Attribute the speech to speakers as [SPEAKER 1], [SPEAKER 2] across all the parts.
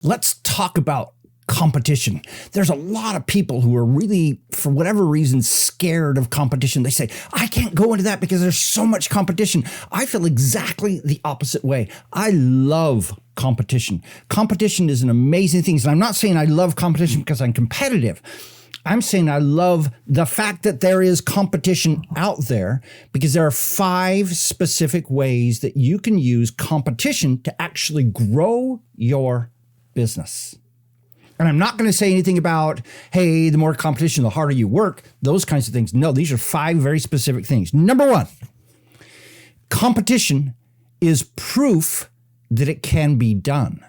[SPEAKER 1] Let's talk about competition. There's a lot of people who are really, for whatever reason, scared of competition. They say, I can't go into that because there's so much competition. I feel exactly the opposite way. I love competition. Competition is an amazing thing. And I'm not saying I love competition because I'm competitive. I'm saying I love the fact that there is competition out there because there are 5 specific ways that you can use competition to actually grow your business. And I'm not going to say anything about, hey, the more competition, the harder you work, those kinds of things. No, these are 5 very specific things. Number 1, competition is proof that it can be done.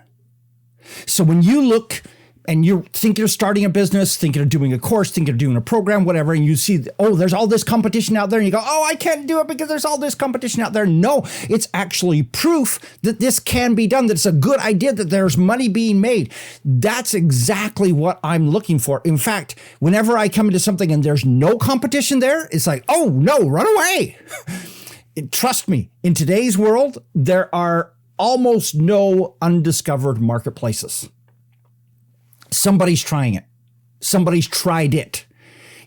[SPEAKER 1] So when you look and you think you're starting a business, thinking of doing a course, thinking of doing a program, whatever, and you see, oh, there's all this competition out there, and you go, oh, I can't do it because there's all this competition out there. No, it's actually proof that this can be done, that it's a good idea, that there's money being made. That's exactly what I'm looking for. In fact, whenever I come into something and there's no competition there, it's like, oh, no, run away. Trust me, in today's world, there are almost no undiscovered marketplaces. Somebody's trying it. Somebody's tried it.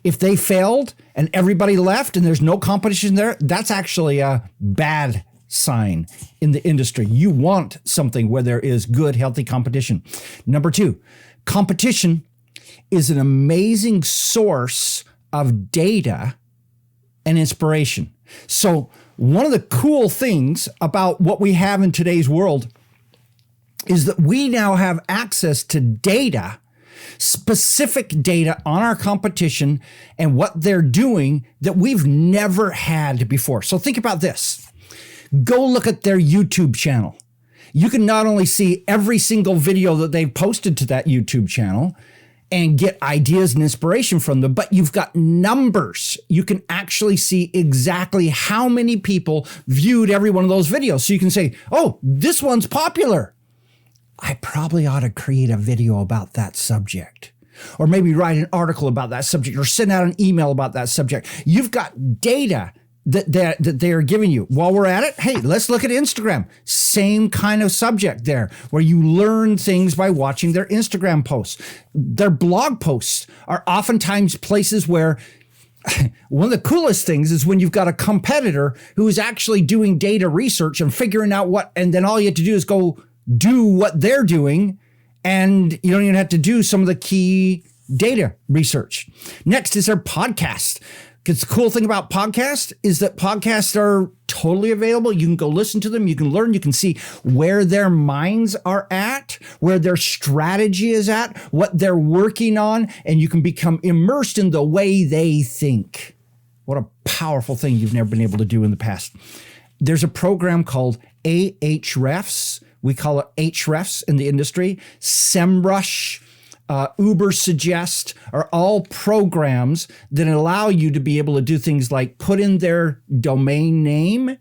[SPEAKER 1] If they failed and everybody left and there's no competition there, that's actually a bad sign in the industry. You want something where there is good, healthy competition. Number 2, competition is an amazing source of data and inspiration. So one of the cool things about what we have in today's world is that we now have access to data, specific data on our competition and what they're doing that we've never had before. So think about this. Go look at their YouTube channel. You can not only see every single video that they've posted to that YouTube channel and get ideas and inspiration from them, but you've got numbers. You can actually see exactly how many people viewed every one of those videos. So you can say, oh, this one's popular. I probably ought to create a video about that subject, or maybe write an article about that subject, or send out an email about that subject. You've got data that they are giving you. While we're at it, hey, let's look at Instagram. Same kind of subject there, where you learn things by watching their Instagram posts. Their blog posts are oftentimes places where one of the coolest things is when you've got a competitor who is actually doing data research and figuring out what, and then all you have to do is go do what they're doing, and you don't even have to do some of the key data research. Next is their podcast. Because the cool thing about podcasts is that podcasts are totally available. You can go listen to them. You can learn. You can see where their minds are at, where their strategy is at, what they're working on, and you can become immersed in the way they think. What a powerful thing you've never been able to do in the past. There's a program called Ahrefs. We call it Ahrefs in the industry. SEMrush, Uber Suggest are all programs that allow you to be able to do things like put in their domain name,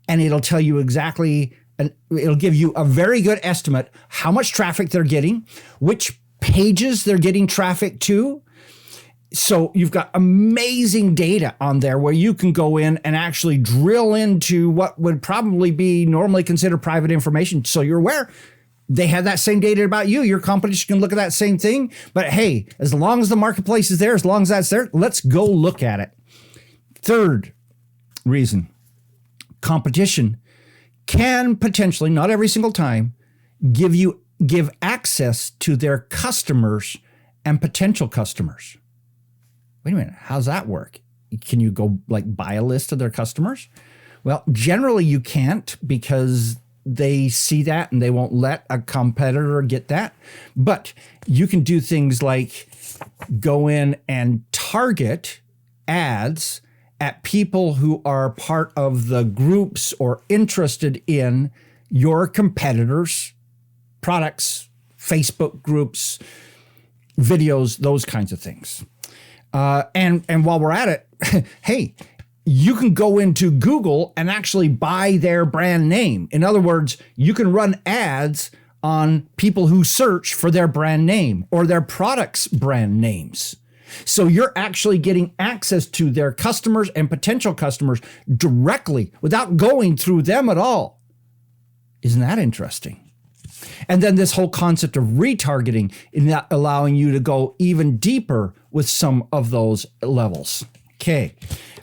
[SPEAKER 1] and it'll tell you exactly, and it'll give you a very good estimate how much traffic they're getting, which pages they're getting traffic to. So you've got amazing data on there where you can go in and actually drill into what would probably be normally considered private information. So you're aware they have that same data about you. Your competition can look at that same thing. But hey, as long as the marketplace is there, as long as that's there, let's go look at it. Third reason, competition can potentially, not every single time, give access to their customers and potential customers. Wait a minute, how's that work? Can you go like buy a list of their customers? Well, generally you can't, because they see that and they won't let a competitor get that. But you can do things like go in and target ads at people who are part of the groups or interested in your competitors' products, Facebook groups, videos, those kinds of things. And while we're at it, hey, you can go into Google and actually buy their brand name. In other words, you can run ads on people who search for their brand name or their products' brand names. So you're actually getting access to their customers and potential customers directly without going through them at all. Isn't that interesting? And then this whole concept of retargeting in that allowing you to go even deeper with some of those levels. Okay.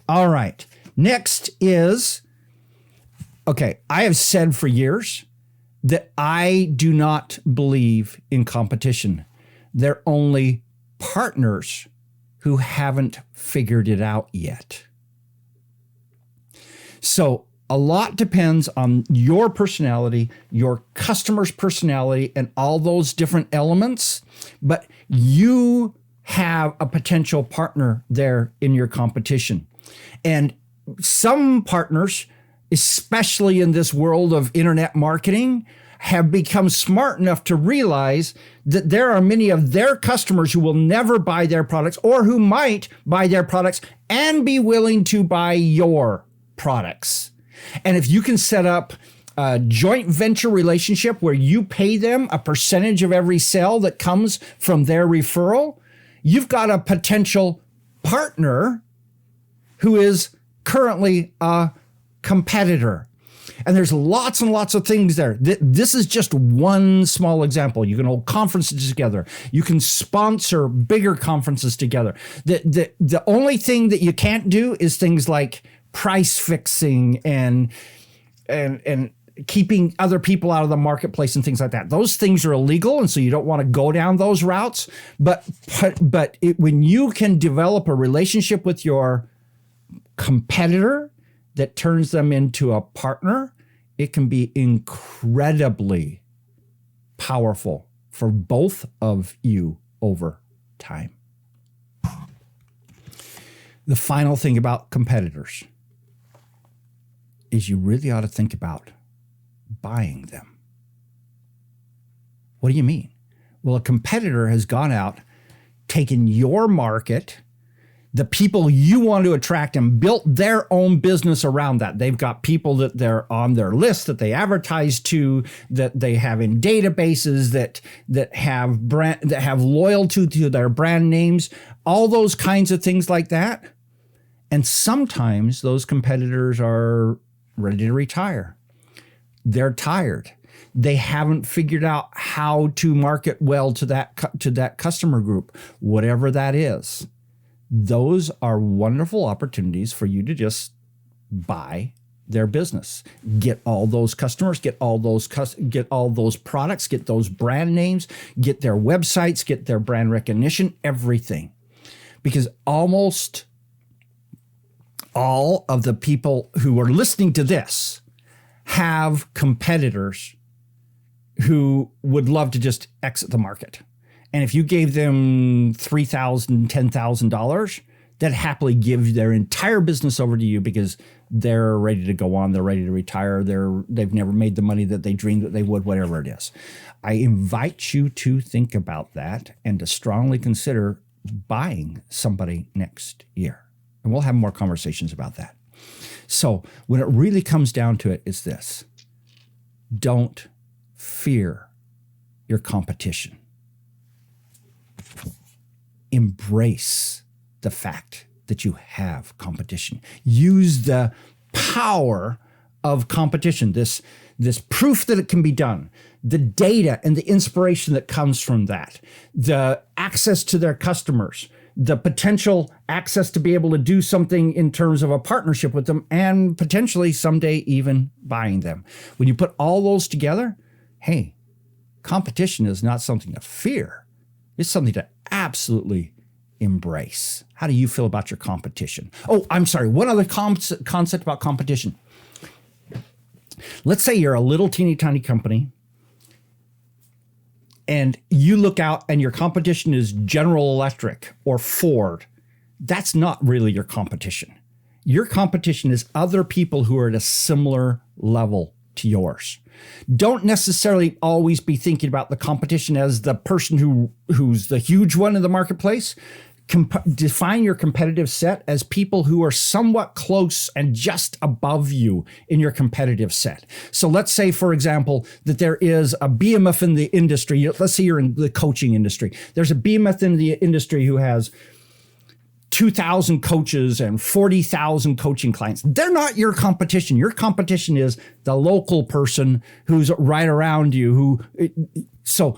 [SPEAKER 1] All right. Next is, okay, I have said for years that I do not believe in competition. They're only partners who haven't figured it out yet. So a lot depends on your personality, your customer's personality, and all those different elements, but you have a potential partner there in your competition. And some partners, especially in this world of internet marketing, have become smart enough to realize that there are many of their customers who will never buy their products or who might buy their products and be willing to buy your products. And if you can set up a joint venture relationship where you pay them a percentage of every sale that comes from their referral, you've got a potential partner who is currently a competitor. And there's lots and lots of things there. This is just one small example. You can hold conferences together. You can sponsor bigger conferences together. The only thing that you can't do is things like price fixing and keeping other people out of the marketplace and things like that. Those things are illegal, and so you don't want to go down those routes. But when you can develop a relationship with your competitor that turns them into a partner, it can be incredibly powerful for both of you over time. The final thing about competitors is you really ought to think about buying them. What do you mean? Well, a competitor has gone out, taken your market, the people you want to attract, and built their own business around that. They've got people that they're on their list that they advertise to, that they have in databases, that have loyalty to their brand names, all those kinds of things like that. And sometimes those competitors are ready to retire. They're tired. They haven't figured out how to market well to that customer group, whatever that is. Those are wonderful opportunities for you to just buy their business, get all those customers, get all those products, get those brand names, get their websites, get their brand recognition, everything. Because almost all of the people who are listening to this have competitors who would love to just exit the market. And if you gave them $3,000, $10,000, they'd happily give their entire business over to you because they're ready to go on. They're ready to retire. They've never made the money that they dreamed that they would, whatever it is. I invite you to think about that and to strongly consider buying somebody next year. And we'll have more conversations about that. So when it really comes down to it, it's this. Don't fear your competition. Embrace the fact that you have competition. Use the power of competition, this proof that it can be done, the data and the inspiration that comes from that, the access to their customers, the potential access to be able to do something in terms of a partnership with them, and potentially someday even buying them. When you put all those together, hey, competition is not something to fear. It's something to absolutely embrace. How do you feel about your competition? Oh, I'm sorry. One other concept about competition. Let's say you're a little teeny tiny company and you look out and your competition is General Electric or Ford. That's not really your competition. Your competition is other people who are at a similar level to yours. Don't necessarily always be thinking about the competition as the person who's the huge one in the marketplace. Define your competitive set as people who are somewhat close and just above you in your competitive set. So let's say, for example, that there is a behemoth in the industry. Let's say you're in the coaching industry. There's a behemoth in the industry who has 2,000 coaches and 40,000 coaching clients. They're not your competition. Your competition is the local person who's right around you. So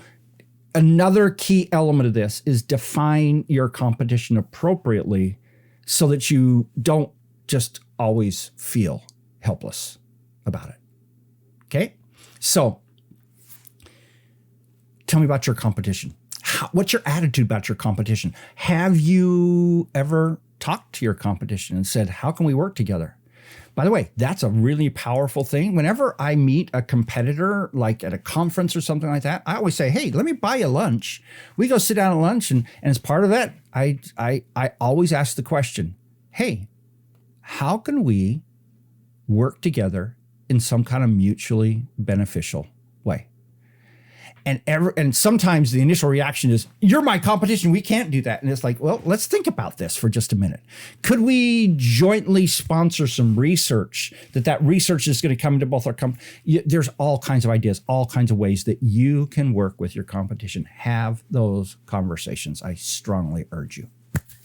[SPEAKER 1] another key element of this is define your competition appropriately so that you don't just always feel helpless about it. Okay? So tell me about your competition. What's your attitude about your competition? Have you ever talked to your competition and said, how can we work together? By the way, that's a really powerful thing. Whenever I meet a competitor, like at a conference or something like that, I always say, hey, let me buy you lunch. We go sit down at lunch. And as part of that, I always ask the question, hey, how can we work together in some kind of mutually beneficial way? And sometimes the initial reaction is, you're my competition, we can't do that. And it's like, well, let's think about this for just a minute. Could we jointly sponsor some research that research is going to come into both our companies? There's all kinds of ideas, all kinds of ways that you can work with your competition. Have those conversations. I strongly urge you.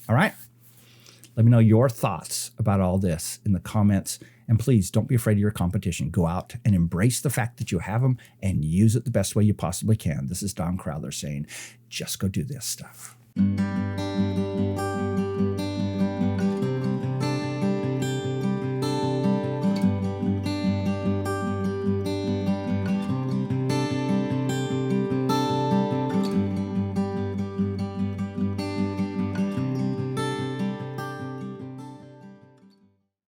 [SPEAKER 1] All right? Let me know your thoughts about all this in the comments. And please don't be afraid of your competition. Go out and embrace the fact that you have them and use it the best way you possibly can. This is Don Crowther saying, just go do this stuff.